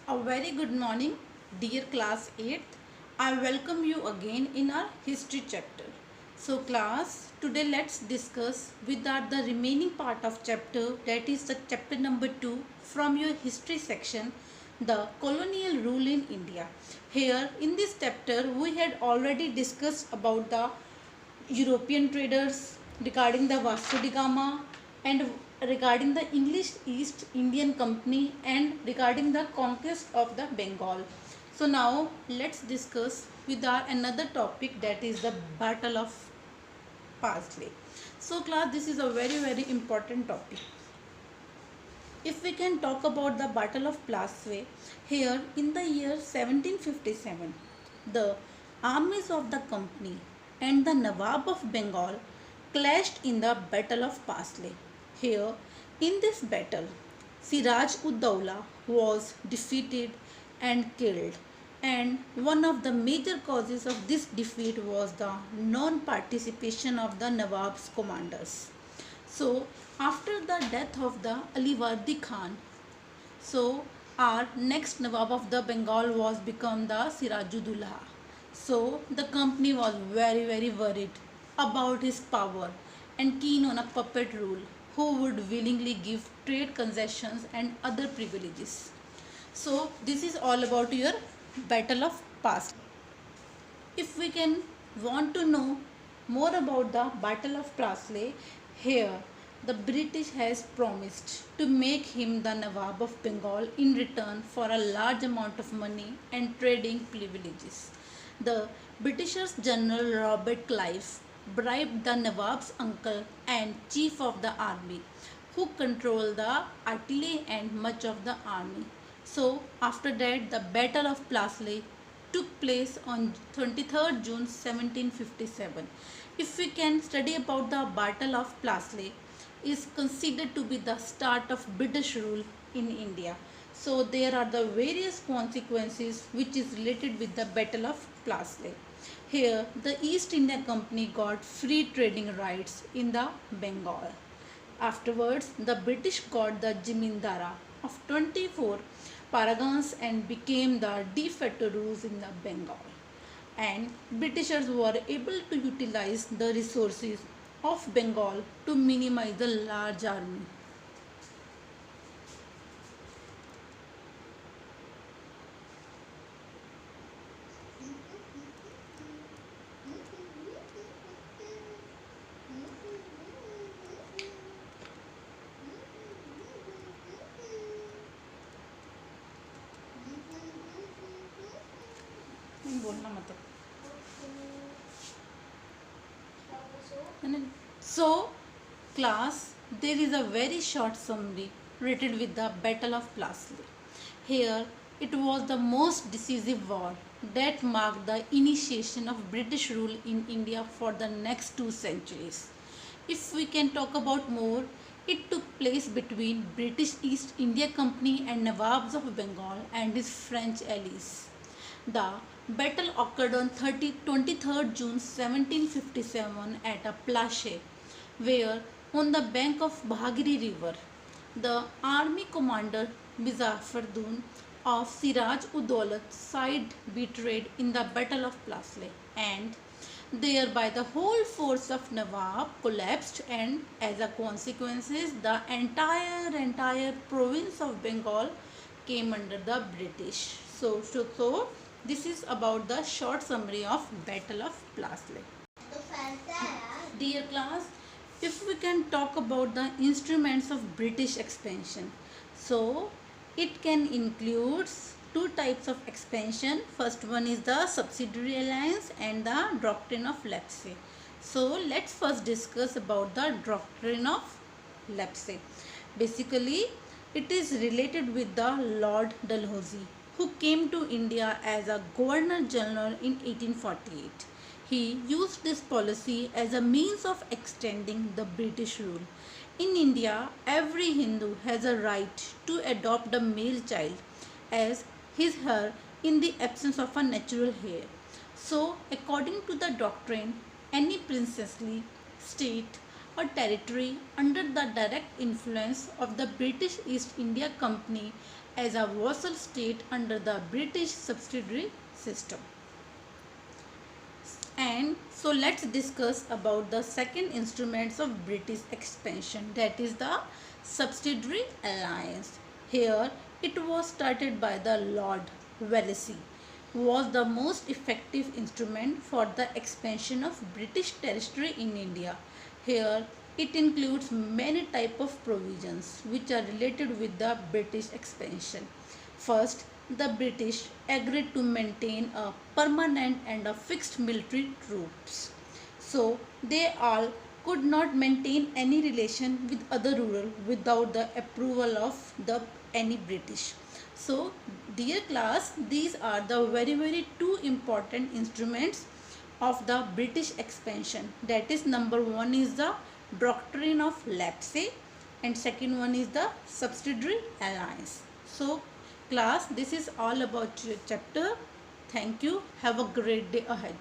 A very good morning, dear class 8th. I welcome you again in our history chapter. So class, today let's discuss with the remaining part of chapter, that is the chapter number 2 from your history section, the colonial rule in India. Here in this chapter we had already discussed about the European traders, regarding the Vasco da Gama, and regarding the English East Indian Company, and regarding the conquest of the Bengal. So now let's discuss with our another topic, that is the Battle of Parsley. So class, this is a very important topic. If we can talk about the Battle of Plassey, here in the year 1757, the armies of the company and the Nawab of Bengal clashed in the Battle of Plassey. Here, in this battle, Siraj ud Dowlah was defeated and killed, and one of the major causes of this defeat was the non participation of the Nawab's commanders. So, after the death of the Aliwardi Khan, so our next Nawab of the Bengal was become the Sirajudullah. So the company was very worried about his power and keen on a puppet rule who would willingly give trade concessions and other privileges. So this is all about your battle of past. If we can want to know more about the Battle of Plassey, here the British has promised to make him the Nawab of Bengal in return for a large amount of money and trading privileges. The Britishers General Robert Clive bribed the Nawab's uncle and chief of the army, who controlled the artillery and much of the army. So after that, the Battle of Plassey took place on 23rd June 1757. If we can study about the Battle of Plassey, is considered to be the start of British rule in India. So there are the various consequences which is related with the Battle of Plassey. Here the East India Company got free trading rights in the Bengal. Afterwards, the British got the Jimindara of 24 paragons and became the de facto rules in the Bengal. And Britishers were able to utilize the resources of Bengal to minimize the large army. बोलना मतलब so class, there is a very short summary related with the Battle of Plassey. Here it was the most decisive war that marked the initiation of British rule in India for the next 2 centuries. If we can talk about more, it took place between British East India Company and Nawabs of Bengal and his French allies. The battle occurred on 23rd June 1757 at a Plassey, where on the bank of Bhagiri river, the army commander Muzaffarudin of Siraj ud Daulat's side betrayed in the battle of Plassey, and thereby the whole force of Nawab collapsed, and as a consequence the entire province of Bengal came under the British. So this is about the short summary of Battle of Plassey. Dear class, if we can talk about the instruments of British expansion, so it can include two types of expansion. First one is the subsidiary alliance and the doctrine of Leipzig. So let's first discuss about the doctrine of Leipzig. Basically, it is related with the Lord Dalhousie, who came to India as a Governor General in 1848. He used this policy as a means of extending the British rule. In India, every Hindu has a right to adopt a male child as his/her in the absence of a natural heir. So, according to the doctrine, any princely state or territory under the direct influence of the British East India Company as a vassal state under the British subsidiary system. And so let's discuss about the second instruments of British expansion, that is the subsidiary alliance. Here it was started by the Lord Wellesley, was the most effective instrument for the expansion of British territory in India. Here it includes many type of provisions which are related with the British expansion. First, the British agreed to maintain a permanent and a fixed military troops. So they all could not maintain any relation with other ruler without the approval of the any British. So dear class, these are the very two important instruments of the British expansion. That is, number one is the doctrine of lapse and second one is the subsidiary alliance. So class, this is all about your chapter. Thank you. Have a great day ahead.